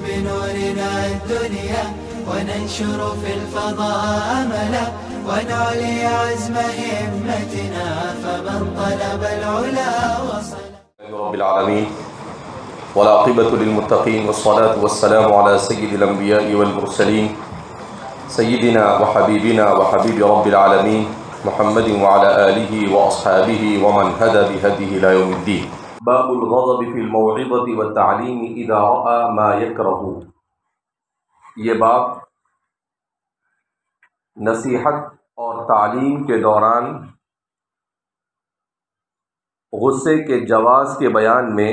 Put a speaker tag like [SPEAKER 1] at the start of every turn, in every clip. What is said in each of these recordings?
[SPEAKER 1] بنورنا الدنيا وننشر في الفضاء أملا ونعلي عزم همتنا فمن طلب العلا وصل.
[SPEAKER 2] رب العالمين والعاقبة للمتقين والصلاة والسلام على سيد الأنبياء والمرسلين سيدنا وحبيبنا وحبيب رب العالمين محمد وعلى آله وأصحابه ومن هدى بهديه إلى يوم الدين. باب الغضب في الموعظة والتعليم إذا رأى ما يكره. یہ باب نصیحت اور تعلیم کے دوران غصے کے جواز کے بیان میں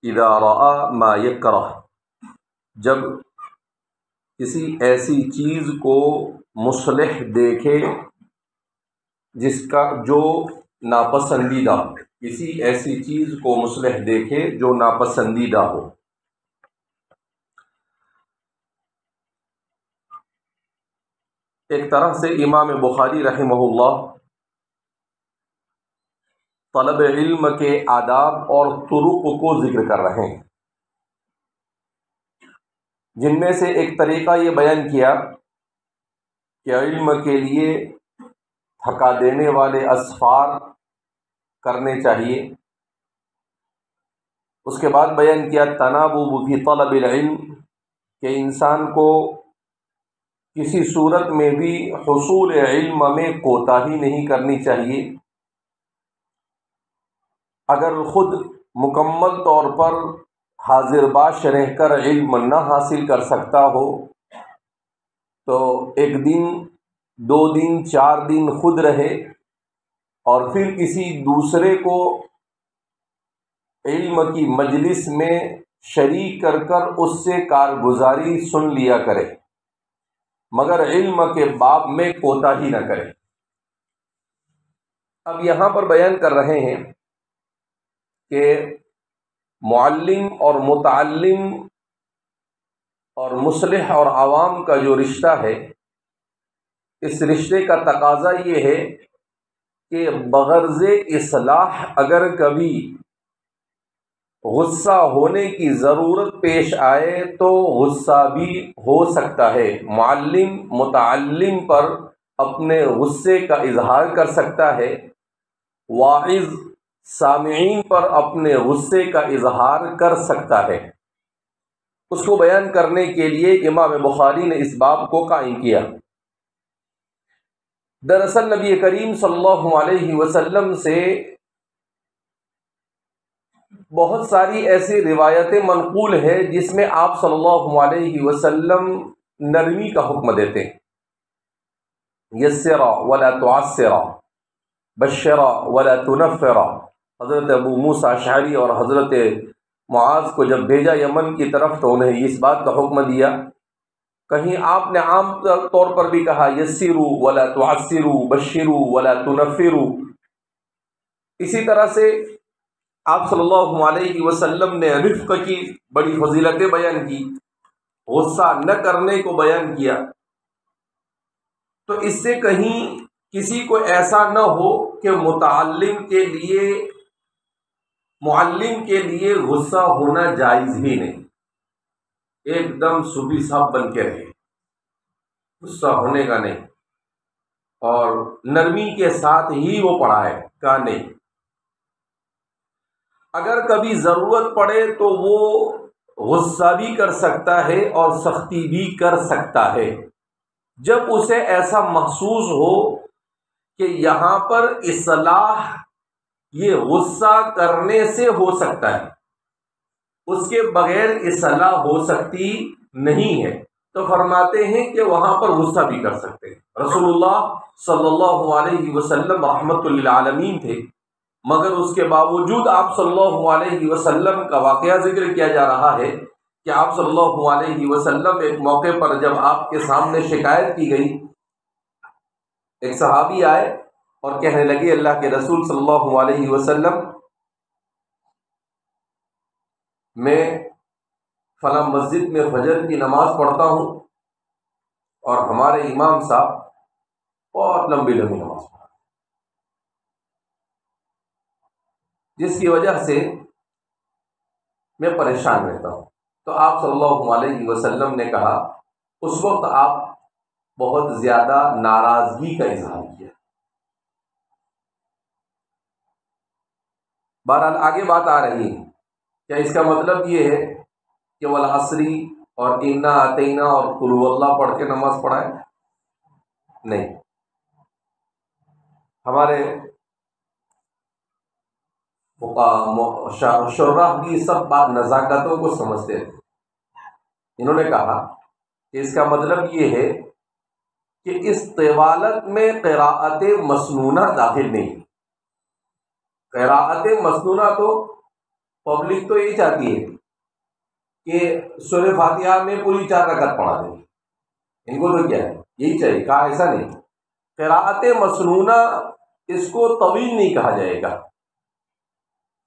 [SPEAKER 2] اذا رأى ما يكره، جب کسی ایسی چیز کو مصلح دیکھے جس کا جو ناپسندیدہ، کسی ایسی چیز کو مصلح دیکھے جو ناپسندیدہ ہو. ایک طرح سے امام بخاری رحمہ اللہ طلب علم کے آداب اور طرق کو ذکر کر رہے ہیں، جن میں سے ایک طریقہ یہ بیان کیا کہ علم کے لیے تھکا دینے والے اسفار کرنے چاہیے. اس کے بعد بیان کیا تنابب فی طلب العلم، کہ انسان کو کسی صورت میں بھی حصول علم میں کوتاہی نہیں کرنی چاہیے. اگر خود مکمل طور پر حاضر باش رہ کر علم نہ حاصل کر سکتا ہو تو ایک دن، 2 دن، 4 دن خود رہے اور پھر کسی دوسرے کو علم کی مجلس میں شریک کر کر اس سے کارگزاری سن لیا کرے، مگر علم کے باب میں کوتاہی نہ کرے. اب یہاں پر بیان کر رہے ہیں کہ معلم اور متعلم اور مصلح اور عوام کا جو رشتہ ہے، اس رشتے کا تقاضا یہ ہے کہ بغرض اصلاح اگر کبھی غصہ ہونے کی ضرورت پیش آئے تو غصہ بھی ہو سکتا ہے. معلم متعلم پر اپنے غصے کا اظہار کر سکتا ہے، واعظ سامعین پر اپنے غصے کا اظہار کر سکتا ہے. اس کو بیان کرنے کے لیے امام بخاری نے اس باب کو قائم کیا. دراصل نبی کریم صلی اللہ علیہ وسلم سے بہت ساری ایسی روایتیں منقول ہیں جس میں آپ صلی اللہ علیہ وسلم نرمی کا حکم دیتے ہیں. یسرا ولا تعسرا، بشرا ولا تنفرا. حضرت ابو موسیٰ اشعری اور حضرت معاذ کو جب بھیجا یمن کی طرف تو انہیں اس بات کا حکم دیا. کہیں آپ نے عام طور پر بھی کہا یسروا ولا تعسروا بشروا ولا تنفروا. اسی طرح سے آپ صلی اللہ علیہ وسلم نے رفق کی بڑی فضیلتیں بیان کی، غصہ نہ کرنے کو بیان کیا. تو اس سے کہیں کسی کو ایسا نہ ہو کہ معلم کے لیے غصہ ہونا جائز ہی نہیں، ایک دم صوفی صاحب بن کے رہے، غصہ ہونے کا نہیں، اور نرمی کے ساتھ ہی وہ پڑھائے کا نہیں. اگر کبھی ضرورت پڑے تو وہ غصہ بھی کر سکتا ہے اور سختی بھی کر سکتا ہے. جب اسے ایسا محسوس ہو کہ یہاں پر اصلاح یہ غصہ کرنے سے ہو سکتا ہے، اس کے بغیر اصلاح ہو سکتی نہیں ہے، تو فرماتے ہیں کہ وہاں پر غصہ بھی کر سکتے ہیں. رسول اللہ صلی اللہ علیہ وسلم رحمت للعالمین تھے، مگر اس کے باوجود آپ صلی اللہ علیہ وسلم کا واقعہ ذکر کیا جا رہا ہے کہ آپ صلی اللہ علیہ وسلم ایک موقع پر جب آپ کے سامنے شکایت کی گئی، ایک صحابی آئے اور کہنے لگے اللہ کے رسول صلی اللہ علیہ وسلم، میں فلاں مسجد میں فجر کی نماز پڑھتا ہوں اور ہمارے امام صاحب بہت لمبی نماز پڑھتے ہیں، جس کی وجہ سے میں پریشان رہتا ہوں. تو آپ صلی اللہ علیہ وسلم نے کہا اس وقت آپ بہت زیادہ ناراضگی کا اظہار کیا۔ بہرحال آگے بات آ رہی ہے، کیا اس کا مطلب یہ ہے کہ والعصری اور انا اعطینا اور قل هو اللہ پڑھ کے نماز پڑھائے؟ نہیں، ہمارے شرح بھی سب بات نزاکتوں کو سمجھتے تھے۔ انہوں نے کہا کہ اس کا مطلب یہ ہے کہ اس طوالت میں قراءت مسنونہ داخل نہیں۔ قراءت مسنونہ تو پبلک تو یہی چاہتی ہے کہ سورہ فاتحہ میں پوری 4 رکعت پڑھا دیں، ان کو تو کیا ہے یہی چاہیے، کہا ایسا نہیں۔ قراءت مسنونہ اس کو طویل نہیں کہا جائے گا،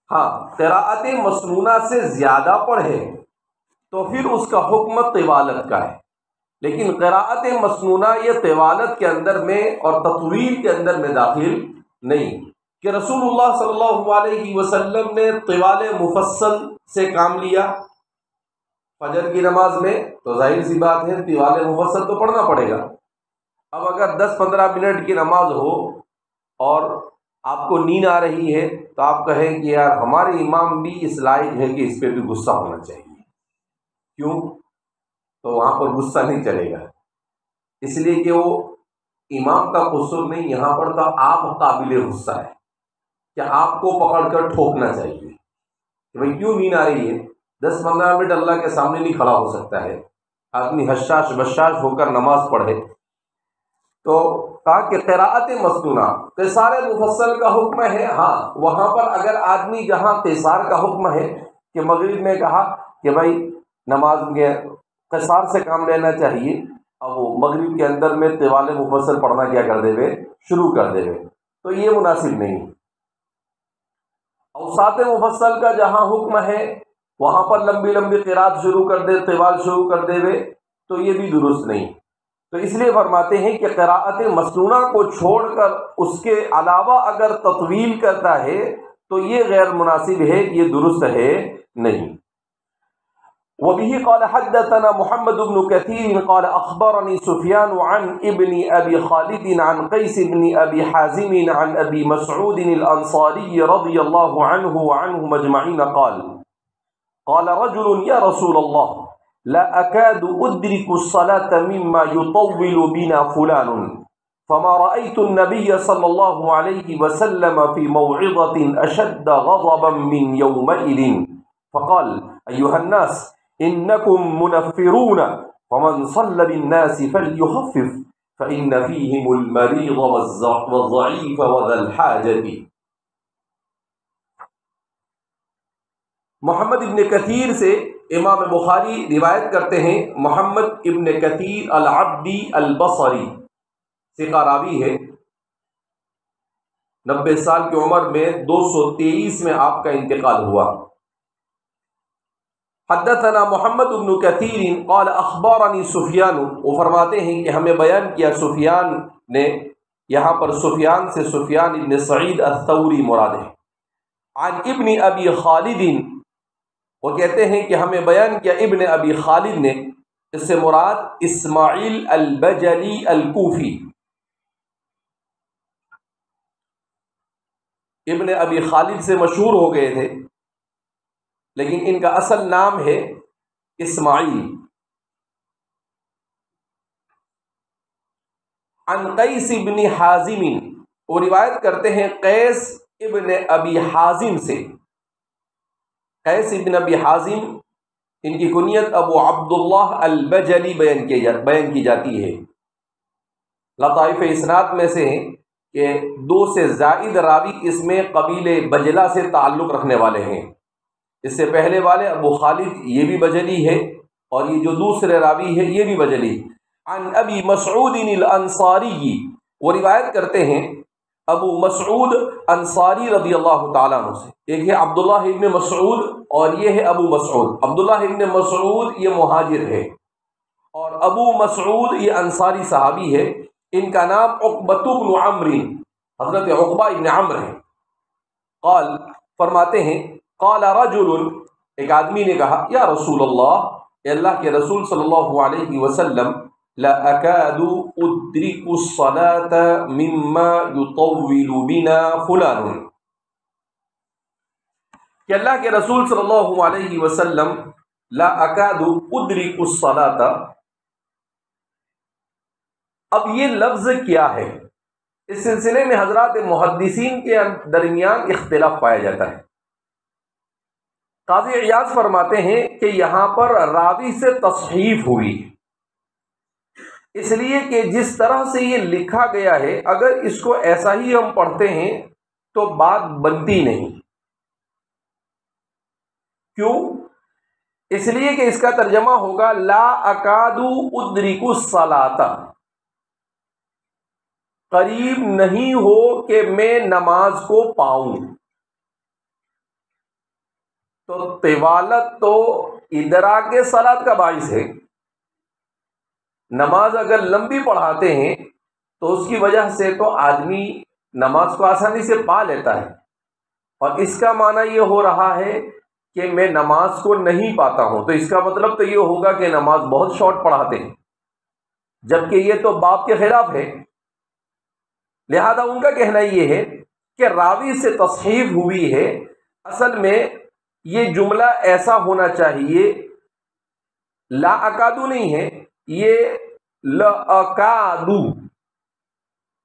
[SPEAKER 2] ہاں قراءت مسنونہ سے زیادہ پڑھے تو پھر اس کا حکم طوالت کا ہے، لیکن قراءت مسنونہ یہ طوالت کے اندر میں اور تطویل کے اندر میں داخل نہیں، کہ رسول اللہ صلی اللہ علیہ وسلم نے طوال مفصل سے کام لیا فجر کی نماز میں، تو ظاہر سی بات ہے طوال مفصل تو پڑھنا پڑے گا۔ اب اگر 10-15 منٹ کی نماز ہو اور آپ کو نیند آ رہی ہے تو آپ کہیں کہ یار ہمارے امام بھی اس لائق ہے کہ اس پہ بھی غصہ ہونا چاہیے، کیوں؟ تو وہاں پر غصہ نہیں چلے گا، اس لیے کہ وہ امام کا قصور نہیں، یہاں پر تو آپ قابل غصہ ہے کہ آپ کو پکڑ کر ٹھوکنا چاہیے کہ بھائی کیوں نیند آ رہی ہے، 10-15 منٹ اللہ کے سامنے نہیں کھڑا ہو سکتا ہے، آدمی حشاش بشاش ہو کر نماز پڑھے۔ تو کہا کہ قراءت مسنونہ قصار مفصل کا حکم ہے، ہاں وہاں پر اگر آدمی جہاں قصار کا حکم ہے کہ مغرب میں کہا کہ بھائی نماز میں قصار سے کام لینا چاہیے، اب وہ مغرب کے اندر میں طوال مفصل پڑھنا کیا کر دے وے شروع کر دے وے، تو یہ مناسب نہیں۔ اوساط مفصل کا جہاں حکم ہے وہاں پر لمبی لمبی قرات شروع کر دے، طوال شروع کر دے وے، تو یہ بھی درست نہیں۔ تو اس لیے فرماتے ہیں کہ قراءت مسنونہ کو چھوڑ کر اس کے علاوہ اگر تطویل کرتا ہے تو یہ غیر مناسب ہے، یہ درست ہے نہیں۔ وبه قال حدثنا محمد بن كثير قال أخبرني سفيان عن ابن أبي خالد عن قيس بن أبي حازم عن أبي مسعود الأنصاري رضي الله عنه وعنهم أجمعين قال رجل يا رسول الله لا أكاد أدرك الصلاة مما يطول بنا فلان فما رأيت النبي صلى الله عليه وسلم في موعظة أشد غضبا من يومئذ فقال أيها الناس إنكم منفرون فمن صلى بالناس فليخفف فإن فيهم المريض والضعيف وذا الحاجة۔ محمد ابن کثیر سے امام بخاری روایت کرتے ہیں، محمد ابن کثیر العبدی البصری ثقہ راوی ہے، 90 سال کی عمر میں 223 میں آپ کا انتقال ہوا۔ حدثنا محمد بن کثیر قال اخبرنی سفیان، وہ فرماتے ہیں کہ ہمیں بیان کیا سفیان نے، یہاں پر سفیان سے سفیان ابن سعید الثوری مراد ہے، عن ابن ابی خالد، وہ کہتے ہیں کہ ہمیں بیان کیا ابن ابی خالد نے، اس سے مراد اسماعیل البجلی الکوفی، ابن ابی خالد سے مشہور ہو گئے تھے لیکن ان کا اصل نام ہے اسماعیل۔ عن قیس ابن حازم، وہ روایت کرتے ہیں قیس ابن ابی حازم سے۔ قیس ابن ابی حازم ان کی کنیت ابو عبداللہ البجلی بیان کی جاتی ہے۔ لطائف اسناد میں سے ہیں کہ 2 سے زائد راوی اس میں قبیلے بجلہ سے تعلق رکھنے والے ہیں، اس سے پہلے والے ابو خالد یہ بھی بجلی ہے، اور یہ جو دوسرے راوی ہے یہ بھی بجلی۔ عن ابی مسعود الانصاری، وہ روایت کرتے ہیں ابو مسعود انصاری رضی اللہ تعالیٰ عنہ سے، ایک ہے عبداللہ ابن مسعود اور یہ ہے ابو مسعود۔ عبداللہ ابن مسعود یہ مہاجر ہے اور ابو مسعود یہ انصاری صحابی ہے، ان کا نام عقبۃ بن عمرو، حضرت عقبہ ابن عمرو ہے۔ قال، فرماتے ہیں قال رجل، ایک آدمی نے کہا یا رسول اللہ، اے اللہ کے رسول صلی اللہ علیہ وسلم، لا اکاد ادرک الصلاة مما یطول بنا فلان، کہ اللہ کے رسول صلی اللہ علیہ وسلم لا اکاد ادرک الصلاة، اب یہ لفظ کیا ہے؟ اس سلسلے میں حضرات محدثین کے درمیان اختلاف پایا جاتا ہے۔ قاضی عیاض فرماتے ہیں کہ یہاں پر راوی سے تصحیف ہوئی، اس لیے کہ جس طرح سے یہ لکھا گیا ہے اگر اس کو ایسا ہی ہم پڑھتے ہیں تو بات بنتی نہیں۔ کیوں؟ اس لیے کہ اس کا ترجمہ ہوگا لا اکاد ادرک الصلاۃ، قریب نہیں ہو کہ میں نماز کو پاؤں۔ تو طوالت تو ادراک صلاۃ کا باعث ہے، نماز اگر لمبی پڑھاتے ہیں تو اس کی وجہ سے تو آدمی نماز کو آسانی سے پا لیتا ہے، اور اس کا معنی یہ ہو رہا ہے کہ میں نماز کو نہیں پاتا ہوں، تو اس کا مطلب تو یہ ہوگا کہ نماز بہت شارٹ پڑھاتے ہیں، جبکہ یہ تو باب کے خلاف ہے۔ لہذا ان کا کہنا یہ ہے کہ راوی سے تصحیف ہوئی ہے، اصل میں یہ جملہ ایسا ہونا چاہیے، لا اکادو نہیں ہے، یہ لا اکادو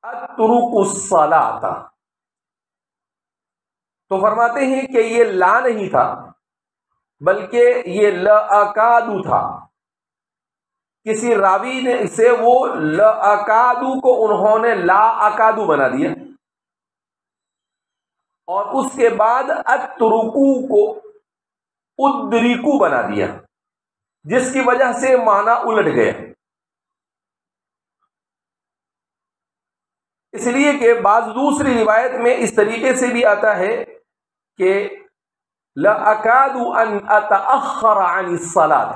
[SPEAKER 2] اترک الصلاۃ۔ تو فرماتے ہیں کہ یہ لا نہیں تھا بلکہ یہ لا اکادو تھا، کسی راوی نے سے وہ لا اکادو کو انہوں نے لا اکادو بنا دیا، اور اس کے بعد اترکو کو ادریکو بنا دیا، جس کی وجہ سے معنی الٹ گیا۔ اس لیے کہ بعض دوسری روایت میں اس طریقے سے بھی آتا ہے کہ لا اکاد ان اتاخر عن الصلاۃ،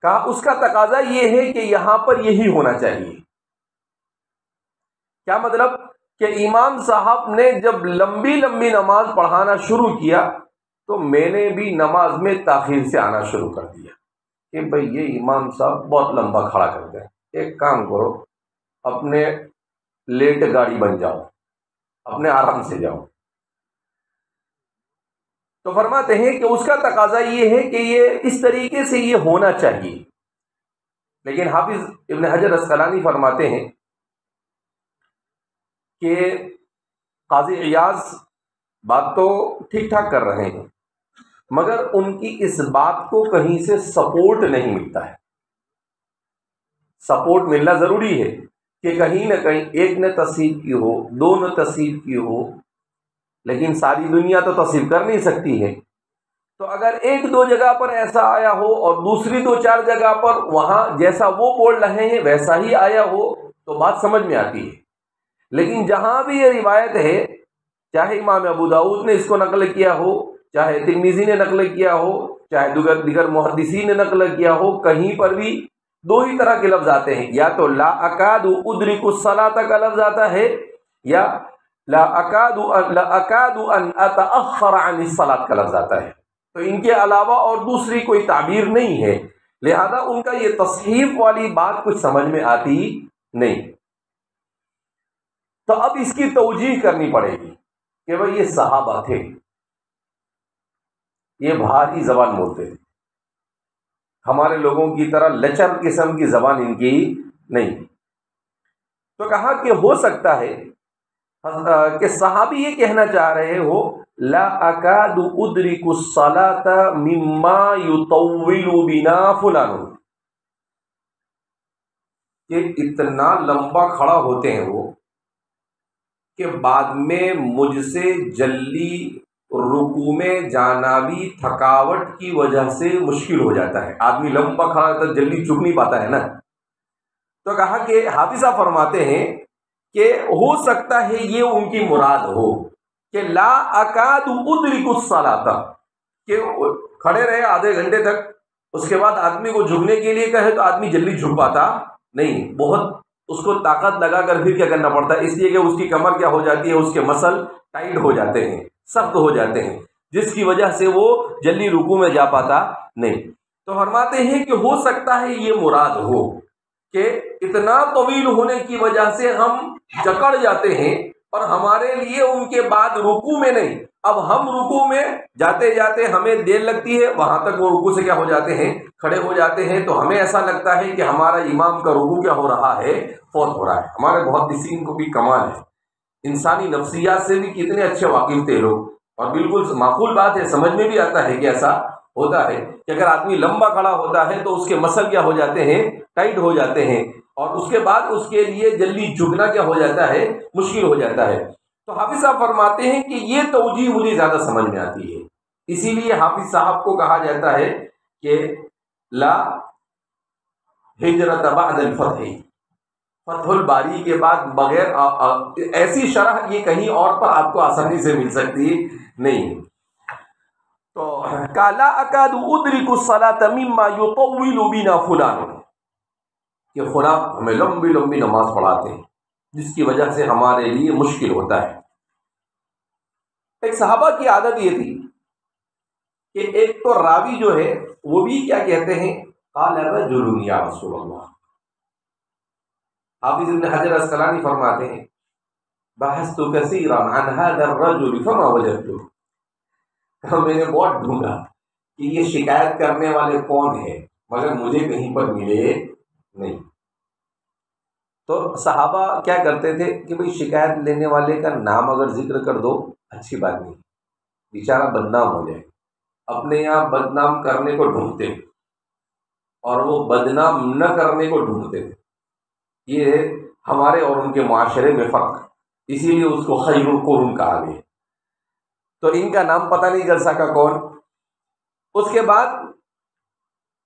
[SPEAKER 2] کہا اس کا تقاضا یہ ہے کہ یہاں پر یہی ہونا چاہیے۔ کیا مطلب؟ کہ امام صاحب نے جب لمبی لمبی نماز پڑھانا شروع کیا تو میں نے بھی نماز میں تاخیر سے آنا شروع کر دیا کہ بھئی یہ امام صاحب بہت لمبا کھڑا کرتے ہیں، ایک کام کرو، اپنے لیٹ گاڑی بن جاؤ، اپنے آرام سے جاؤ۔ تو فرماتے ہیں کہ اس کا تقاضا یہ ہے کہ یہ اس طریقے سے یہ ہونا چاہیے، لیکن حافظ ابن حجر اسقلانی فرماتے ہیں کہ قاضی عیاض بات تو ٹھیک ٹھاک کر رہے ہیں، مگر ان کی اس بات کو کہیں سے سپورٹ نہیں ملتا ہے۔ سپورٹ ملنا ضروری ہے کہ کہیں نہ کہیں ایک نے تصحیح کی ہو، دو نے تصحیح کی ہو، لیکن ساری دنیا تو تصحیح کر نہیں سکتی ہے۔ تو اگر ایک دو جگہ پر ایسا آیا ہو اور دوسری دو چار جگہ پر وہاں جیسا وہ بول رہے ہیں ویسا ہی آیا ہو تو بات سمجھ میں آتی ہے۔ لیکن جہاں بھی یہ روایت ہے، چاہے امام ابو داؤد نے اس کو نقل کیا ہو، چاہے ترمذی نے نقل کیا ہو، چاہے دیگر محدثین نے نقل کیا ہو، کہیں پر بھی دو ہی طرح کے لفظ آتے ہیں، یا تو لا اکاد ادرک الصلاۃ کا لفظ آتا ہے، یا لا اکاد ان اتاخر عن الصلاۃ کا لفظ آتا ہے۔ تو ان کے علاوہ اور دوسری کوئی تعبیر نہیں ہے، لہذا ان کا یہ تصحیف والی بات کچھ سمجھ میں آتی نہیں۔ تو اب اس کی توجیہ کرنی پڑے گی کہ بھئی یہ صحابہ تھے، یہ بھاری زبان بولتے تھے، ہمارے لوگوں کی طرح لچر قسم کی زبان ان کی نہیں۔ تو کہا کہ ہو سکتا ہے کہ صحابی یہ کہنا چاہ رہے ہو لا اکاد ادرک الصلاۃ مما یطول بنا فلان، کہ اتنا لمبا کھڑا ہوتے ہیں وہ کہ بعد میں مجھ سے جلدی رکوع میں جانا بھی تھکاوٹ کی وجہ سے مشکل ہو جاتا ہے، آدمی لمبا کھڑا ہوتا ہے جلدی چک نہیں پاتا ہے نا۔ تو کہا کہ حافظ صاحب فرماتے ہیں کہ ہو سکتا ہے یہ ان کی مراد ہو کہ لا اکاد ادرک الصلاۃ، کہ کھڑے رہے آدھے گھنٹے تک، اس کے بعد آدمی کو جھکنے کے لیے کہے تو آدمی جلدی جھک پاتا نہیں، بہت اس کو طاقت لگا کر پھر کیا کرنا پڑتا ہے، اس لیے کہ اس کی کمر کیا ہو جاتی ہے، اس کے مسل ٹائٹ ہو جاتے ہیں، سخت ہو جاتے ہیں۔ جس کی وجہ سے وہ جلدی رکوع میں جا پاتا نہیں۔ تو فرماتے ہیں کہ ہو سکتا ہے یہ مراد ہو کہ اتنا طویل ہونے کی وجہ سے ہم جکڑ جاتے ہیں اور ہمارے لیے ان کے بعد رکوع میں نہیں، اب ہم رکوع میں جاتے جاتے ہمیں دیر لگتی ہے، وہاں تک وہ رکوع سے کیا ہو جاتے ہیں، کھڑے ہو جاتے ہیں، تو ہمیں ایسا لگتا ہے کہ ہمارا امام کا رکوع کیا ہو رہا ہے، فوت ہو رہا ہے۔ ہمارے محدثین کو بھی کمال ہے، انسانی نفسیات سے بھی کتنے اچھے واقف تھے لوگ، اور بالکل معقول بات ہے، سمجھ میں بھی آتا ہے کہ ایسا ہوتا ہے کہ اگر آدمی لمبا کھڑا ہوتا ہے تو اس کے مسل کیا ہو جاتے ہیں، ٹائٹ ہو جاتے ہیں، اور اس کے بعد اس کے لیے جلدی جھکنا کیا ہو جاتا ہے، مشکل ہو جاتا ہے۔ تو حافظ صاحب فرماتے ہیں کہ یہ توجیہ مجھے زیادہ سمجھ میں آتی ہے، اسی لیے حافظ صاحب کو کہا جاتا ہے کہ لا ہجرت بعد الفتح، فتح الباری کے بعد بغیر ایسی شرح یہ کہیں اور پر آپ کو آسانی سے مل سکتی نہیں۔ تو لا اکاد ادرک الصلاۃ مما یطول بنا فلان، کہ فلاں ہمیں لمبی لمبی نماز پڑھاتے ہیں جس کی وجہ سے ہمارے لیے مشکل ہوتا ہے۔ ایک صحابہ کی عادت یہ تھی کہ ایک تو راوی جو ہے وہ بھی کیا کہتے ہیں، قال رجل یا رسول اللہ۔ حافظ ابن حجر اسقلانی فرماتے ہیں بحثت کثیرا عن هذا الرجل فما وجدته، میں نے بہت ڈھونڈا کہ یہ شکایت کرنے والے کون ہیں، مگر مجھے کہیں پر ملے نہیں۔ تو صحابہ کیا کرتے تھے کہ بھئی شکایت لینے والے کا نام اگر ذکر کر دو اچھی بات نہیں، بیچارہ بدنام ہو جائے، اپنے یہاں بدنام کرنے کو ڈھونڈتے اور وہ بدنام نہ کرنے کو ڈھونڈتے تھے۔ یہ ہمارے اور ان کے معاشرے میں فرق، اسی لیے اس کو خیر القرون کہا گیا۔ تو ان کا نام پتہ نہیں چل سکا کون۔ اس کے بعد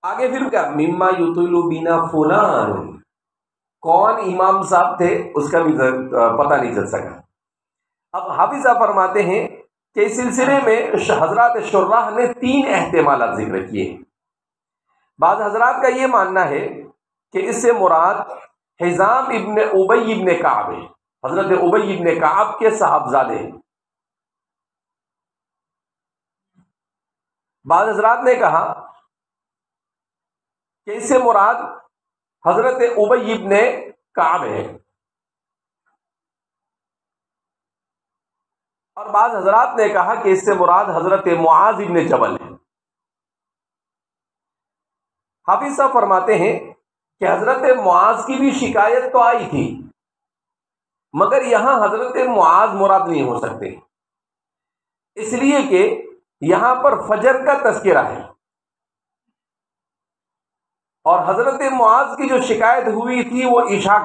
[SPEAKER 2] آگے پھر کیا، مما یطول بنا فلان، کون امام صاحب تھے اس کا بھی پتہ نہیں چل سکا۔ اب حافظ صاحب فرماتے ہیں کہ اس سلسلے میں حضرات شراح نے 3 احتمالات ذکر کیے ہیں۔ بعض حضرات کا یہ ماننا ہے کہ اس سے مراد حزام ابن ابی ابن کعب ہے، حضرت ابی ابن کعب کے صاحبزادے ہیں۔ بعض حضرات نے کہا کہ اس سے مراد حضرت ابی ابن کعب ہے، اور بعض حضرات نے کہا کہ اس سے مراد حضرت معاذ ابن جبل ہے۔ حافظ صاحب فرماتے ہیں کہ حضرت معاذ کی بھی شکایت تو آئی تھی، مگر یہاں حضرت معاذ مراد نہیں ہو سکتے، اس لیے کہ یہاں پر فجر کا تذکرہ ہے، اور حضرت معاذ کی جو شکایت ہوئی تھی وہ عشاء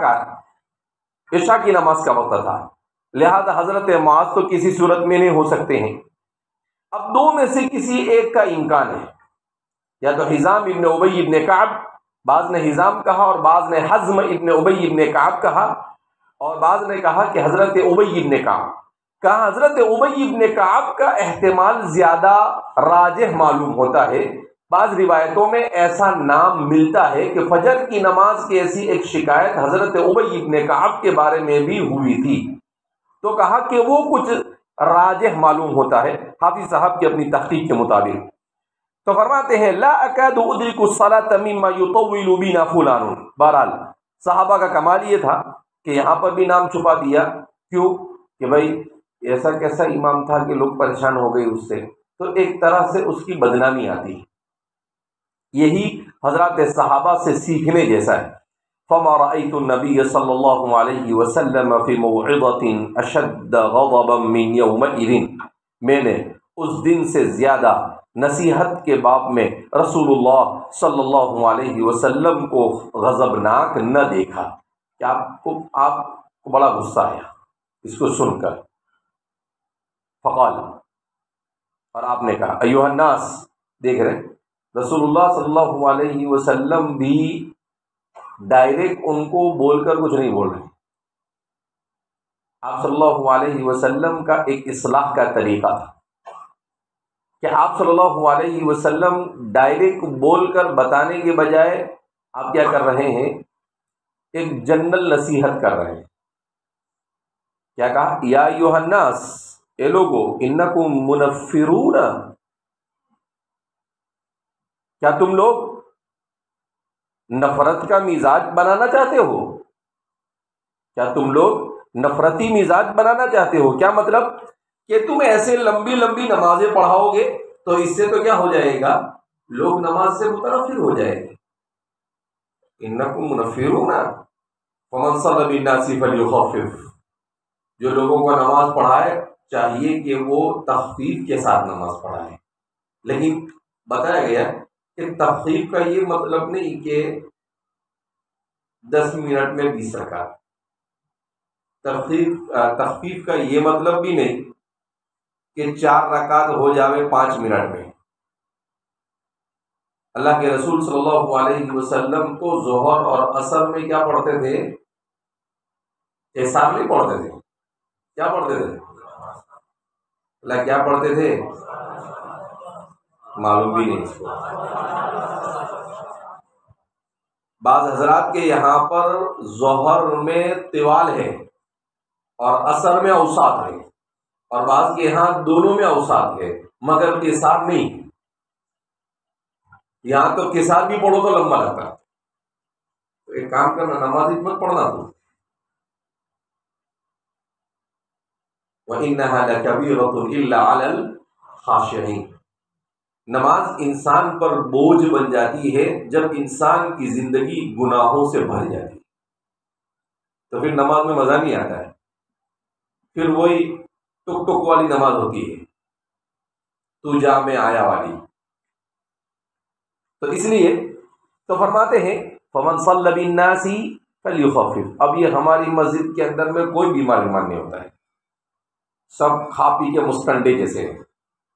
[SPEAKER 2] کی نماز کا وقت تھا، لہذا حضرت معاذ تو کسی صورت میں نہیں ہو سکتے ہیں۔ اب 2 میں سے کسی ایک کا امکان ہے، یا تو حزام ابن ابی ابن کعب، بعض نے حزام کہا اور بعض نے حزم ابن ابی ابن کعب کہا، اور بعض نے کہا کہ حضرت ابی ابن کعب کہا۔ حضرت ابی ابن کعب کا احتمال زیادہ راجح معلوم ہوتا ہے، بعض روایتوں میں ایسا نام ملتا ہے کہ فجر کی نماز کی ایسی ایک شکایت حضرت ابی ابن کعب کے بارے میں بھی ہوئی تھی، تو کہا کہ وہ کچھ راجح معلوم ہوتا ہے حافظ صاحب کی اپنی تحقیق کے مطابق۔ تو فرماتے ہیں لا اکاد ادرک الصلاۃ مما یطول بنا فلان۔ بہرحال صحابہ کا کمال یہ تھا کہ یہاں پر بھی نام چھپا دیا، کیوں کہ بھائی ایسا کیسا امام تھا کہ لوگ پریشان ہو گئے اس سے، تو ایک طرح سے اس کی بدنامی آتی ہے۔ یہی حضرات صحابہ سے سیکھنے جیسا ہے۔ فما رأيت النبي صلی اللہ علیہ وسلم في موعظة اشد غضبا من يومئذ، میں نے اس دن سے زیادہ نصیحت کے باب میں رسول اللہ صلی اللہ علیہ وسلم کو غضبناک نہ دیکھا، کہ آپ کو بڑا غصہ آیا اس کو سن کر۔ فقال، اور آپ نے کہا ایھا الناس، دیکھ رہے رسول اللہ صلی اللہ علیہ وسلم بھی ڈائریکٹ ان کو بول کر کچھ نہیں بول رہے، آپ صلی اللہ علیہ وسلم کا ایک اصلاح کا طریقہ تھا کہ آپ صلی اللہ علیہ وسلم ڈائریکٹ بول کر بتانے کے بجائے آپ کیا کر رہے ہیں، ایک جنرل نصیحت کر رہے ہیں۔ کیا کہا، یا ایھا الناس اے لوگو انکم منفرون، کیا تم لوگ نفرت کا مزاج بنانا چاہتے ہو؟ کیا تم لوگ نفرتی مزاج بنانا چاہتے ہو؟ کیا مطلب کہ تم ایسے لمبی لمبی نمازیں پڑھاؤ گے تو اس سے تو کیا ہو جائے گا، لوگ نماز سے متنفر ہو جائیں گے۔ انکم منفرون فمن صلی بالناس فلیخفف، جو لوگوں کو نماز پڑھائے چاہیے کہ وہ تخفیف کے ساتھ نماز پڑھائے، لیکن بتایا گیا کہ تخفیف کا یہ مطلب نہیں کہ 10 منٹ میں 20 رکعت، تخفیف کا یہ مطلب بھی نہیں کہ 4 رکعت ہو جاوے 5 منٹ میں۔ اللہ کے رسول صلی اللہ علیہ وسلم تو ظہر اور عصر میں کیا پڑھتے تھے؟ احسان نہیں پڑھتے تھے، کیا پڑھتے تھے؟ اللہ کیا پڑھتے تھے؟ معلوم بھی نہیں اس کو۔ بعض حضرات کے یہاں پر ظہر میں طوال ہے اور عصر میں اوساط ہے، اور بعض کے یہاں دونوں میں اوساط ہے مگر قصار نہیں۔ یہاں تو قصار بھی پڑھو تو لمبا لگتا ہے، تو ایک کام کرنا، نماز مت پڑھنا تو۔ وَإِنَّهَا لَكَبِيرَةٌ إِلَّا عَلَى الْخَاشِعِينَ، نماز انسان پر بوجھ بن جاتی ہے جب انسان کی زندگی گناہوں سے بھر جاتی ہے، تو پھر نماز میں مزہ نہیں آتا ہے، پھر وہی ٹک ٹک والی نماز ہوتی ہے، تو جا میں آیا والی۔ تو اس لیے تو فرماتے ہیں فمن صلی بالناس فلیخفف۔ اب یہ ہماری مسجد کے اندر میں کوئی بیمار نہیں ہوتا ہے، سب کھا پی کے مستنڈے جیسے ہیں۔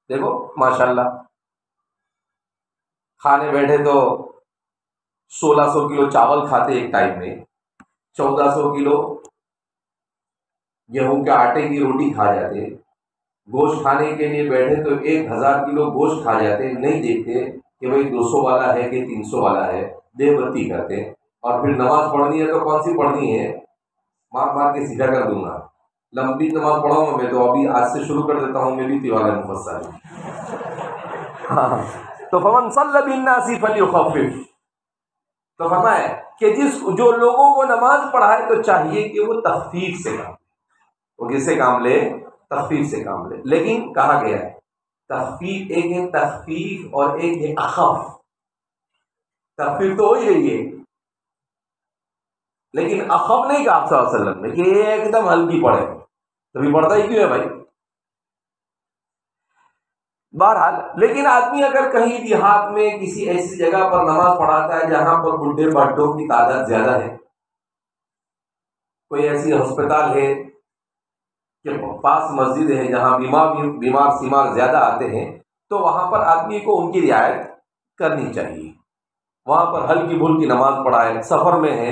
[SPEAKER 2] دیکھو ماشاءاللہ، کھانے بیٹھے تو 1600 کلو چاول کھاتے ایک ٹائم میں، 1400 کلو گیہوں کے آٹے کی روٹی کھا جاتے، گوشت کھانے کے لیے بیٹھے تو 1000 کلو گوشت کھا جاتے، نہیں دیکھتے کہ بھئی 200 والا ہے کہ 300 والا ہے، دے بتی کرتے، اور پھر نماز پڑھنی ہے تو کون سی پڑھنی ہے؟ مار مار کے سیدھا کر دوں گا، لمبی نماز پڑھاؤں گا میں تو ابھی آج سے شروع کر دیتا ہوں، میں بھی طوال مفصل۔ تو فمن صلی بالناس فلیخفف، تو فرمایا کہ جو لوگوں کو نماز پڑھائے تو چاہیے کہ وہ تخفیف سے کام، وہ کس سے کام لے؟ تخفیف سے کام لے۔ لیکن کہا گیا ہے تخفیف، ایک ہے تخفیف اور ایک ہے اخف۔ تخفیف تو ہو ہی رہی ہے، لیکن اخف نہیں کہا آپ صلی اللہ علیہ وسلم نے کہ یہ ایک دم ہلکی پڑے، تبھی پڑھتا ہی کیوں ہے بھائی؟ بہرحال، لیکن آدمی اگر کہیں دیہات میں کسی ایسی جگہ پر نماز پڑھاتا ہے جہاں پر بڈھے بڈھوں کی تعداد زیادہ ہے، کوئی ایسی ہسپتال ہے کہ پاس مسجد ہے جہاں بیمار سیمار زیادہ آتے ہیں، تو وہاں پر آدمی کو ان کی رعایت کرنی چاہیے، وہاں پر ہلکی بھلکی نماز پڑھائے۔ سفر میں ہے،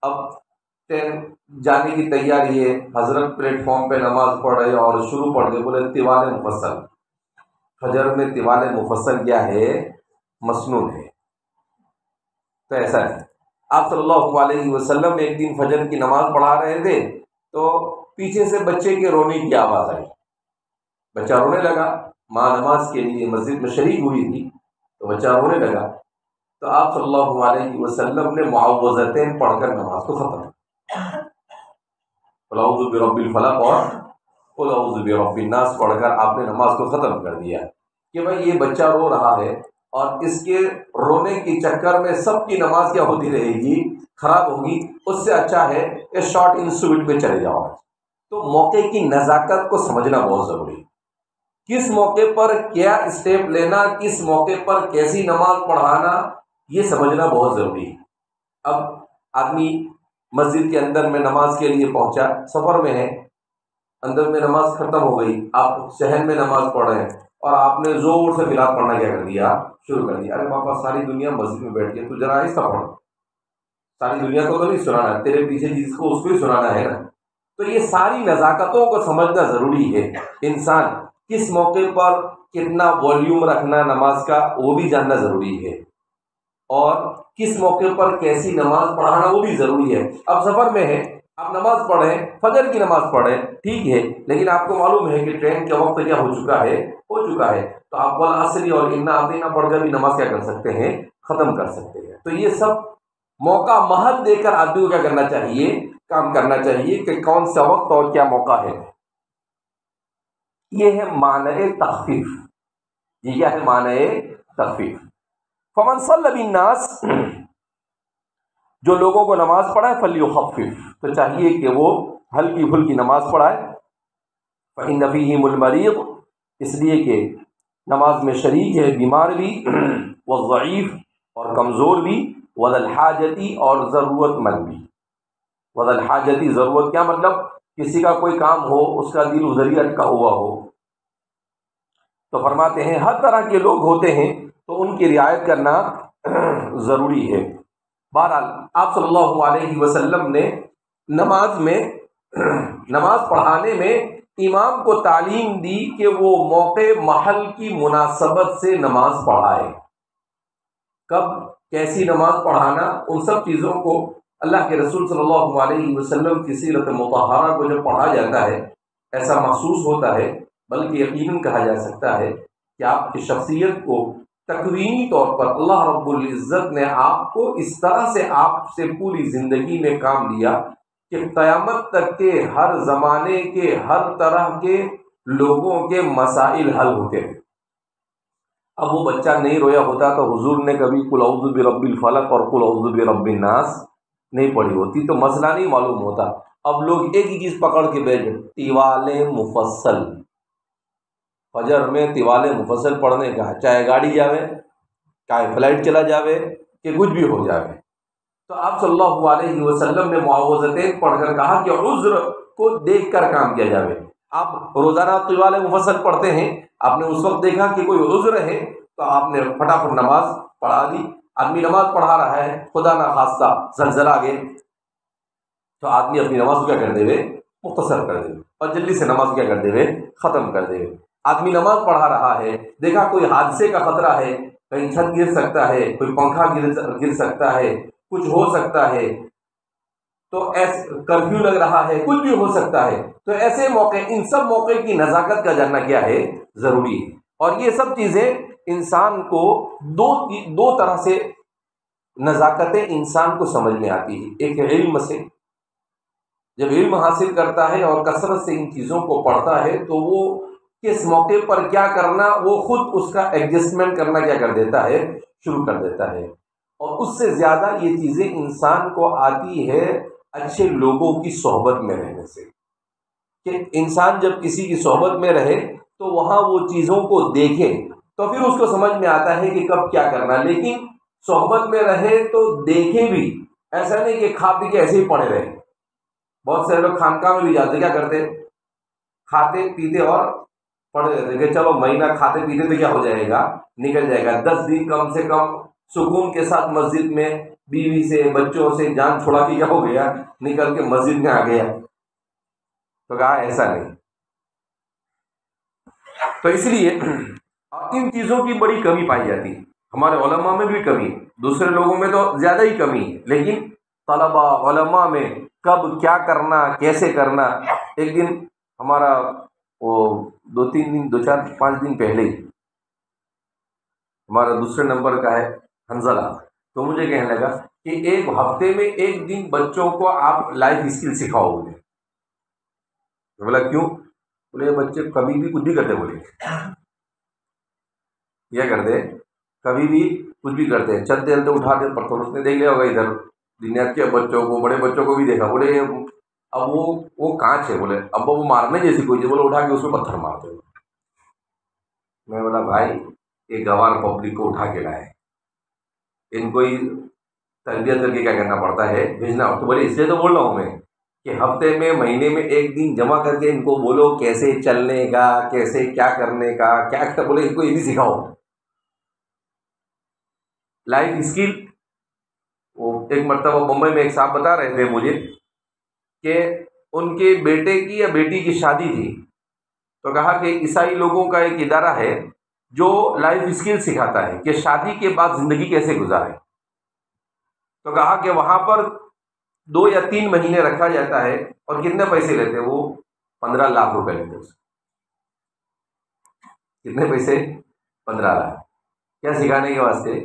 [SPEAKER 2] اب ٹرین جانے کی تیاری ہے، حضرت پلیٹ فارم پہ نماز پڑھ رہے اور شروع پڑھ گئے، بولے طوال مفصل۔ فجر میں طوال مفصل کیا ہے؟ مسنون ہے۔ تو ایسا ہے، آپ صلی اللہ علیہ وسلم ایک دن فجر کی نماز پڑھا رہے تھے تو پیچھے سے بچے کے رونے کی آواز آئی، بچہ رونے لگا، ماں نماز کے لیے مسجد میں شریک ہوئی تھی تو بچہ رونے لگا، تو آپ صلی اللہ علیہ وسلم نے معوذتین پڑھ کر نماز کو ختم کیا، قل اعوذ برب الفلق اور قل اعوذ برب الناس پڑھ کر آپ نے نماز کو ختم کر دیا کہ بھائی یہ بچہ رو رہا ہے اور اس کے رونے کے چکر میں سب کی نماز کیا ہوتی رہے گی؟ خراب ہوگی، اس سے اچھا ہے کہ شارٹ اینڈ سویٹ میں چلے جاؤ۔ تو موقع کی نزاکت کو سمجھنا بہت ضروری ہے، کس موقع پر کیا اسٹیپ لینا، کس موقع پر کیسی نماز پڑھانا، یہ سمجھنا بہت ضروری ہے۔ اب آدمی مسجد کے اندر میں نماز کے لیے پہنچا، سفر میں ہے، اندر میں نماز ختم ہو گئی، آپ شہر میں نماز پڑھ رہے ہیں اور آپ نے زور سے میلاد پڑھنا کیا کر دیا؟ شروع کر دیا۔ ارے باپا، ساری دنیا مسجد میں بیٹھ کے تو ذرا آہستہ پڑھ، ساری دنیا کو تو نہیں سنانا، تیرے پیچھے جس کو اس کو ہی سنانا ہے نا۔ تو یہ ساری نزاکتوں کو سمجھنا ضروری ہے، انسان کس موقع پر کتنا والیوم رکھنا نماز کا وہ بھی جاننا ضروری ہے، اور کس موقع پر کیسی نماز پڑھانا وہ بھی ضروری ہے۔ اب سفر میں ہے، آپ نماز پڑھیں، فجر کی نماز پڑھیں، ٹھیک ہے، لیکن آپ کو معلوم ہے کہ ٹرین کا وقت کیا ہو چکا ہے، تو آپ والعصر اور انا اعطینا پڑھ کر بھی نماز کیا کر سکتے ہیں، ختم کر سکتے ہیں۔ تو یہ سب موقع مہل دے کر آدمی کو کیا کرنا چاہیے، کام کرنا چاہیے کہ کون سا وقت اور کیا موقع ہے۔ یہ ہے معنی تخفیف، یہ کیا ہے معنی تخفیف۔ فمن صلی بالناس، جو لوگوں کو نماز پڑھائے، فلیخفف، تو چاہیے کہ وہ ہلکی پھلکی نماز پڑھائے۔ فإن فیہم المریض، اس لیے کہ نماز میں شریک ہے بیمار بھی، والضعیف اور کمزور بھی، وذی الحاجتی اور ضرورت مند بھی۔ وذی الحاجتی ضرورت کیا مطلب، کسی کا کوئی کام ہو، اس کا دل ادھر ہی اٹکا ہوا ہو، تو فرماتے ہیں ہر طرح کے لوگ ہوتے ہیں تو ان کی رعایت کرنا ضروری ہے۔ بہرحال آپ صلی اللہ علیہ وسلم نے نماز پڑھانے میں امام کو تعلیم دی کہ وہ موقع محل کی مناسبت سے نماز پڑھائے۔ کب کیسی نماز پڑھانا، ان سب چیزوں کو اللہ کے رسول صلی اللہ علیہ وسلم کی سیرت مطہرہ کو جب پڑھا جاتا ہے ایسا محسوس ہوتا ہے، بلکہ یقیناً کہا جا سکتا ہے کہ آپ کی شخصیت کو تکوینی طور پر اللہ رب العزت نے آپ کو اس طرح سے آپ سے پوری زندگی میں کام لیا کہ قیامت تک کے ہر زمانے کے ہر طرح کے لوگوں کے مسائل حل ہوتے ہیں۔ اب وہ بچہ نہیں رویا ہوتا تو حضور نے کبھی قل اعوذ برب الفلق اور قل اعوذ برب الناس نہیں پڑھی ہوتی تو مسئلہ نہیں معلوم ہوتا۔ اب لوگ ایک ہی چیز پکڑ کے بیٹھے، طوال مفصل، فجر میں طوال مفصل پڑھنے کا، چاہے گاڑی جاوے، چاہے فلائٹ چلا جاوے، کہ کچھ بھی ہو جاوے۔ تو آپ صلی اللہ علیہ وسلم نے معوذتین پڑھ کر کہا کہ عذر کو دیکھ کر کام کیا جاوے۔ آپ روزانہ طوال مفصل پڑھتے ہیں، آپ نے اس وقت دیکھا کہ کوئی عذر ہے تو آپ نے فٹافٹ نماز پڑھا دی۔ آدمی نماز پڑھا رہا ہے، خدا نہ خواستہ زلزلہ آ گئے تو آدمی اپنی نماز کو کیا کر دے وے، مختصر کر دے اور جلدی سے نماز کیا کر دے وے، ختم کر دے۔ آدمی نماز پڑھا رہا ہے، دیکھا کوئی حادثے کا خطرہ ہے، کہیں چھت گر سکتا ہے، کوئی پنکھا گر سکتا ہے، کچھ ہو سکتا ہے، تو ایسے کرفیو لگ رہا ہے، کچھ بھی ہو سکتا ہے، تو ایسے موقع، ان سب موقع کی نزاکت کا جاننا کیا ہے، ضروری ہے۔ اور یہ سب چیزیں انسان کو دو طرح سے نزاکتیں انسان کو سمجھ میں آتی ہے۔ ایک علم سے، جب علم حاصل کرتا ہے اور کثرت سے ان چیزوں کو پڑھتا ہے تو وہ کس موقع پر کیا کرنا، وہ خود اس کا ایڈجسٹمنٹ کرنا کیا کر دیتا ہے، شروع کر دیتا ہے۔ اور اس سے زیادہ یہ چیزیں انسان کو آتی ہے اچھے لوگوں کی صحبت میں رہنے سے، کہ انسان جب کسی کی صحبت میں رہے تو وہاں وہ چیزوں کو دیکھے تو پھر اس کو سمجھ میں آتا ہے کہ کب کیا کرنا۔ لیکن صحبت میں رہے تو دیکھے بھی، ایسا نہیں کہ کھا پی کے ایسے ہی پڑے رہے۔ بہت سارے لوگ خانقاہ میں بھی جاتے، کیا کرتے، کھاتے پیتے اور پڑے رہتے کہ چلو مہینہ کھاتے پیتے تو کیا ہو جائے گا، نکل جائے گا، 10 دن کم سے کم سکون کے ساتھ مسجد میں بیوی سے بچوں سے جان چھوڑا کے کیا ہو گیا، نکل کے مسجد میں آ گیا۔ تو کہا ایسا نہیں۔ تو اس لیے ان چیزوں کی بڑی کمی پائی جاتی ہے، ہمارے علماء میں بھی کمی، دوسرے لوگوں میں تو زیادہ ہی کمی ہے، لیکن طلباء علماء میں کب کیا کرنا، کیسے کرنا۔ ایک دن ہمارا وہ 2-4-5 دن پہلے ہی ہمارا دوسرے نمبر کا ہے حنزلہ، تو مجھے کہنے لگا کہ ایک ہفتے میں ایک دن بچوں کو آپ لائف اسکل سکھاؤ گے۔ بولا کیوں؟ بولے بچے کبھی بھی کچھ بھی کرتے، بولے کیا کرتے، کبھی بھی کچھ بھی کرتے، چلتے چلتے اٹھا دے پتھر، اس نے دیکھ لیا ہوگا ادھر دنیا کے بچوں کو، بڑے بچوں کو بھی دیکھا، بولے اب وہ کانچ ہے، بولے اب وہ مارنے جیسی کوئی چیز، بولے اٹھا کے اس میں پتھر مارتے۔ میں بولا بھائی یہ گوار پبلک کو اٹھا کے لائے، ان کو ہی تربیت کر کے کیا کرنا پڑتا ہے، بھیجنا۔ تو بولے اس لیے تو بول رہا ہوں میں کہ ہفتے میں مہینے میں ایک دن جمع کر کے ان کو بولو کیسے چلنے کا، کیسے کیا کرنے کا، کیا بولے ان کو یہ بھی سکھاؤ لائف اسکل۔ وہ ایک مرتبہ بمبئی میں ایک صاحب بتا رہے تھے مجھے کہ ان کے بیٹے کی یا بیٹی کی شادی تھی، تو کہا کہ عیسائی لوگوں کا ایک ادارہ ہے جو لائف اسکل سکھاتا ہے کہ شادی کے بعد زندگی کیسے گزارے۔ تو کہا کہ وہاں پر 2 یا 3 مہینے رکھا جاتا ہے اور کتنے پیسے لیتے؟ وہ 15 لاکھ روپے لیتے اس کو۔ کتنے پیسے؟ 15 لاکھ۔ کیا سکھانے کے واسطے؟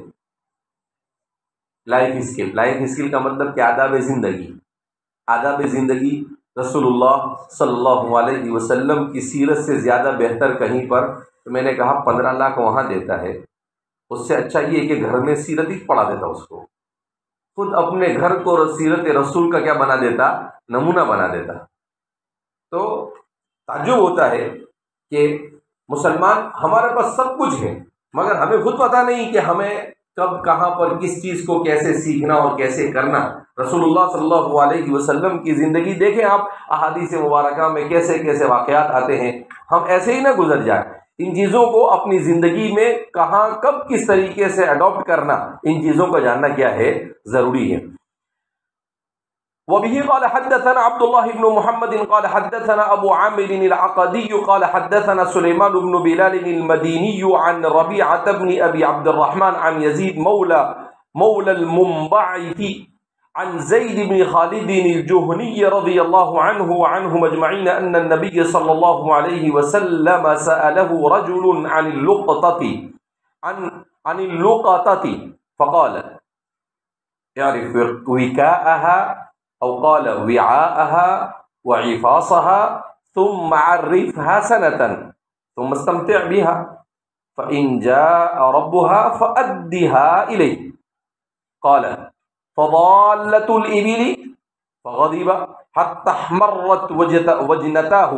[SPEAKER 2] Life skill. لائف اسکل کا مطلب کہ آداب زندگی۔ آداب زندگی رسول اللہ صلی اللہ علیہ وسلم کی سیرت سے زیادہ بہتر کہیں پر، تو میں نے کہا 15 لاکھ وہاں دیتا ہے، اس سے اچھا یہ کہ گھر میں سیرت ہی پڑھا دیتا اس کو، خود اپنے گھر کو سیرت رسول کا کیا بنا دیتا؟ نمونہ بنا دیتا۔ تو تعجب ہوتا ہے کہ مسلمان، ہمارے پاس سب کچھ ہے مگر ہمیں خود پتہ نہیں کہ ہمیں کب کہاں پر کس چیز کو کیسے سیکھنا اور کیسے کرنا۔ رسول اللہ صلی اللہ علیہ وسلم کی زندگی دیکھیں آپ، احادیث مبارکہ میں کیسے کیسے واقعات آتے ہیں، ہم ایسے ہی نہ گزر جائیں۔ ان چیزوں کو اپنی زندگی میں کہاں کب کس طریقے سے اڈاپٹ کرنا، ان چیزوں کو جاننا کیا ہے؟ ضروری ہے۔ وبه قال حدثنا عبد الله بن محمد قال حدثنا ابو عامر العقدي قال حدثنا سليمان بن بلال المديني عن ربيعة بن ابي عبد الرحمن عن يزيد مولى المنبعث عن زيد بن خالد الجهني رضي الله عنه وعنهم اجمعين ان النبي صلى الله عليه وسلم سأله رجل عن اللقطة فقال يعرف وكاءها أو قال وعاءها وعفاصها ثم عرفها سنة ثم استمتع بها فإن جاء ربها فأدها إليه. قال فضالة الإبل فغضب حتى احمرت وجنتاه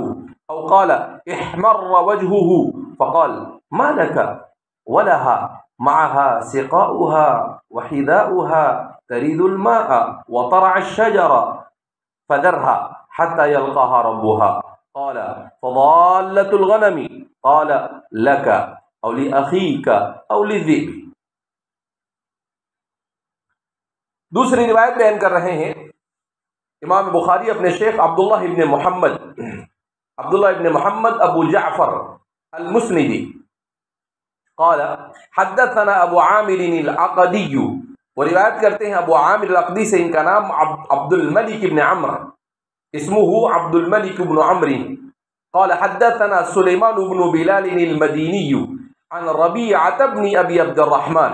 [SPEAKER 2] أو قال احمر وجهه فقال ما لك ولها معها سقاؤها وحذاؤها تريد الماء وطرع الشجرة فذرها حتى يلقاها ربها. قال فضالة الغنم قال لك أو لأخيك أو للذئب. دوسری روایت بیان کر رہے ہیں امام بخاری اپنے شیخ عبداللہ ابن محمد ابو جعفر المسندی قال حدثنا ابو عامر العقدی، وہ روایت کرتے ہیں ابو عامر العقدی سے، ان کا نام عبد الملک بن عمرو، اسمه عبد الملک بن عمرو، قال حدثنا سلیمان بن بلال المدینی عن ربیعة بن ابی عبد الرحمن،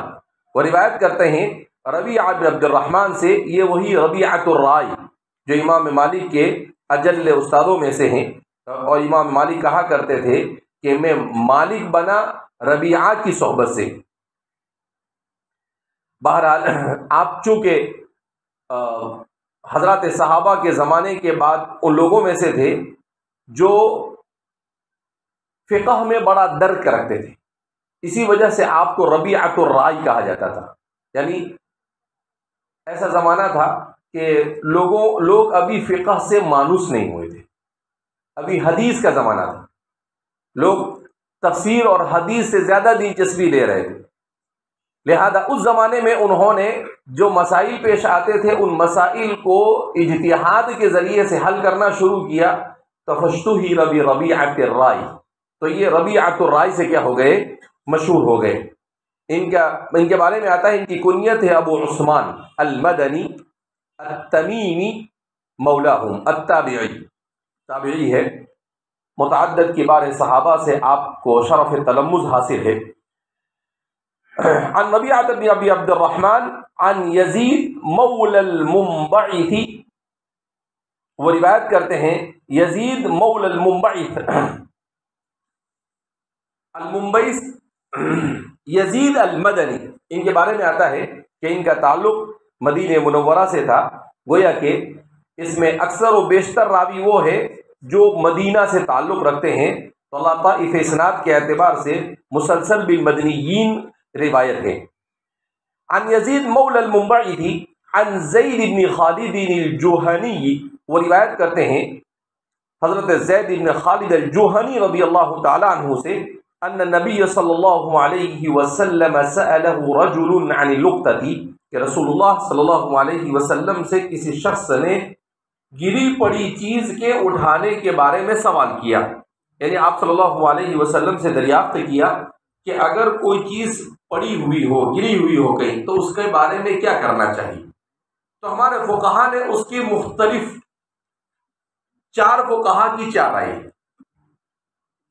[SPEAKER 2] وہ روایت کرتے ہیں ربیعہ بن عبد الرحمن سے، یہ وہی ربیعۃ الرائی جو امام مالک کے اجل استادوں میں سے ہیں، اور امام مالک کہا کرتے تھے کہ میں مالک بنا ربیعہ کی صحبت سے۔ بہرحال آپ چونکہ حضرات صحابہ کے زمانے کے بعد ان لوگوں میں سے تھے جو فقہ میں بڑا درک رکھتے تھے، اسی وجہ سے آپ کو ربیعۃ الرائی کہا جاتا تھا۔ یعنی ایسا زمانہ تھا کہ لوگ ابھی فقہ سے مانوس نہیں ہوئے تھے، ابھی حدیث کا زمانہ تھا، لوگ تفسیر اور حدیث سے زیادہ دلچسپی لے رہے تھے، لہذا اس زمانے میں انہوں نے جو مسائل پیش آتے تھے ان مسائل کو اجتہاد کے ذریعے سے حل کرنا شروع کیا، تفشتہی ربیعۃ الرائی، تو یہ ربیعۃ الرائی سے کیا ہو گئے؟ مشہور ہو گئے۔ ان کے بارے میں آتا ہے، ان کی کنیت ہے ابو عثمان المدنی التمیمی مولاہم التابعی، تابعی ہے، متعدد کبار صحابہ سے آپ کو شرف تلمذ حاصل ہے۔ عن ربیعۃ بن ابی عبد الرحمن عن یزید مولی المنبعث، وہ روایت کرتے ہیں یزید مولی المنبعث، المنبعث یزید المدنی، ان کے بارے میں آتا ہے کہ ان کا تعلق مدینہ منورہ سے تھا، گویا کہ اس میں اکثر و بیشتر راوی وہ ہے جو مدینہ سے تعلق رکھتے ہیں، تو اللہ طائف اسناد کے اعتبار سے مسلسل بالمدنیین روایت ہے۔ عن یزید مولی المنبعث عن زید بن خالد الجوہنی، وہ روایت کرتے ہیں حضرت زید بن خالد الجوہنی رضی اللہ تعالی عنہ سے، ان النبی صلی اللہ علیہ وسلم سألہ رجل عن اللقطة، کہ رسول اللہ صلی اللہ علیہ وسلم سے کسی شخص نے گری پڑی چیز کے اٹھانے کے بارے میں سوال کیا، یعنی آپ صلی اللہ علیہ وسلم سے دریافت کیا کہ اگر کوئی چیز پڑی ہوئی ہو، گری ہوئی ہو کہیں، تو اس کے بارے میں کیا کرنا چاہیے۔ تو ہمارے فقہا نے اس کی مختلف 4 فقہا کی 4 رائے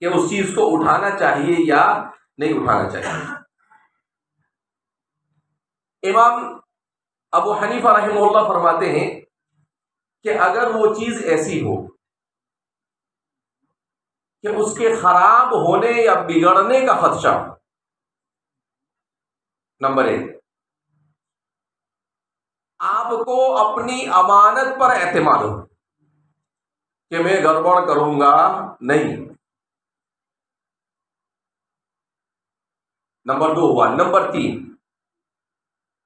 [SPEAKER 2] کہ اس چیز کو اٹھانا چاہیے یا نہیں اٹھانا چاہیے۔ امام ابو حنیفہ رحمہ اللہ فرماتے ہیں کہ اگر وہ چیز ایسی ہو کہ اس کے خراب ہونے یا بگڑنے کا خدشہ ہو، نمبر 1، آپ کو اپنی امانت پر اعتماد ہو کہ میں گڑبڑ کروں گا نہیں، نمبر 2 ہوا۔ نمبر 3،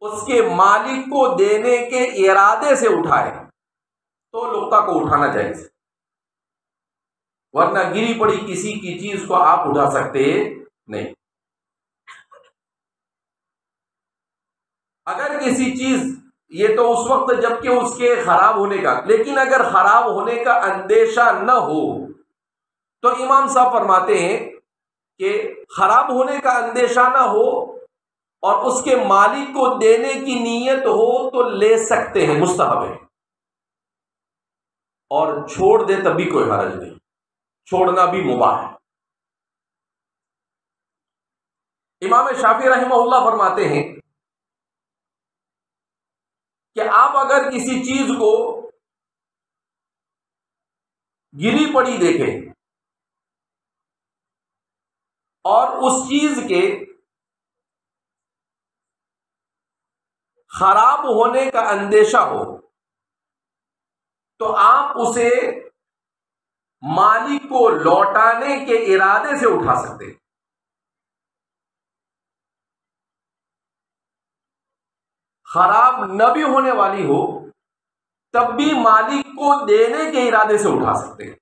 [SPEAKER 2] اس کے مالک کو دینے کے ارادے سے اٹھائے تو لقطہ کو اٹھانا جائز، ورنہ گری پڑی کسی کی چیز کو آپ اٹھا سکتے نہیں۔ اگر کسی چیز، یہ تو اس وقت جب کہ اس کے خراب ہونے کا، لیکن اگر خراب ہونے کا اندیشہ نہ ہو تو امام صاحب فرماتے ہیں کہ خراب ہونے کا اندیشہ نہ ہو اور اس کے مالک کو دینے کی نیت ہو تو لے سکتے ہیں، مستحب ہے، اور چھوڑ دے تب بھی کوئی حرج نہیں، چھوڑنا بھی مباح ہے۔ امام شافعی رحمہ اللہ فرماتے ہیں کہ آپ اگر کسی چیز کو گری پڑی دیکھیں اور اس چیز کے خراب ہونے کا اندیشہ ہو تو آپ اسے مالک کو لوٹانے کے ارادے سے اٹھا سکتے ہیں۔ خراب نہ بھی ہونے والی ہو تب بھی مالک کو دینے کے ارادے سے اٹھا سکتے ہیں۔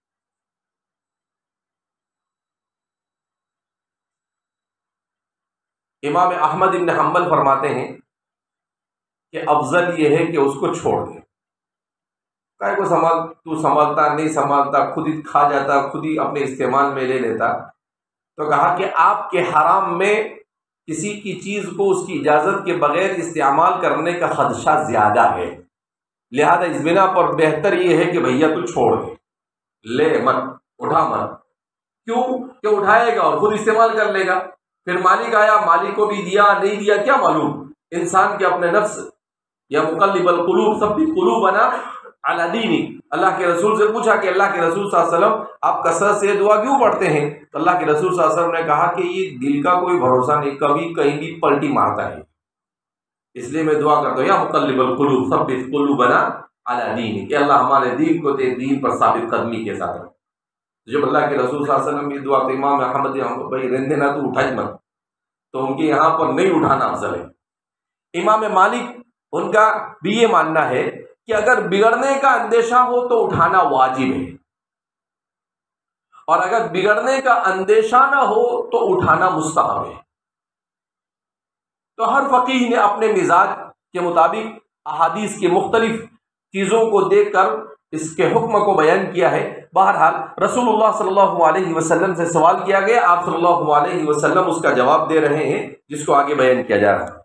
[SPEAKER 2] امام احمد بن حنبل فرماتے ہیں کہ افضل یہ ہے کہ اس کو چھوڑ دیں، کائے کو تو سنبھالتا نہیں سنبھالتا، خود ہی کھا جاتا، خود ہی اپنے استعمال میں لے لیتا۔ تو کہا کہ آپ کے حرام میں کسی کی چیز کو اس کی اجازت کے بغیر استعمال کرنے کا خدشہ زیادہ ہے، لہذا اس بنا پر بہتر یہ ہے کہ بھیا تو چھوڑ دے، لے مت، اٹھا مت۔ کیوں کہ اٹھائے گا اور خود استعمال کر لے گا، پھر مالک آیا، مالک کو بھی دیا نہیں دیا کیا معلوم۔ انسان کے اپنے نفس یا مقلب القلوب ثبت قلوبنا علی دینک، اللہ کے رسول سے پوچھا کہ اللہ کے رسول صلی اللہ علیہ وسلم آپ کثرت سے دعا کیوں پڑھتے ہیں؟ تو اللہ کے رسول صلی اللہ علیہ وسلم نے کہا کہ یہ دل کا کوئی بھروسہ نہیں، کبھی کہیں بھی پلٹی مارتا ہے، اس لیے میں دعا کرتا ہوں یا مقلب القلوب ثبت قلوبنا علی دینک، کہ اللہ ہمارے دین کو تیرے دین پر ثابت قدمی کے ساتھ رکھ۔ جب اللہ کے رسول صلی اللہ علیہ وسلم کی دعا، تو امام احمد بھائی رہنے نہ تو اٹھائی مت، تو ان کے یہاں پر نہیں اٹھانا افضل ہے۔ امام مالک ان کا بھی یہ ماننا ہے کہ اگر بگڑنے کا اندیشہ ہو تو اٹھانا واجب ہے، اور اگر بگڑنے کا اندیشہ نہ ہو تو اٹھانا مستحب ہے۔ تو ہر فقیہ نے اپنے مزاج کے مطابق احادیث کے مختلف چیزوں کو دیکھ کر اس کے حکم کو بیان کیا ہے۔ بہرحال رسول اللہ صلی اللہ علیہ وسلم سے سوال کیا گیا، آپ صلی اللہ علیہ وسلم اس کا جواب دے رہے ہیں، جس کو آگے بیان کیا جا رہا ہے۔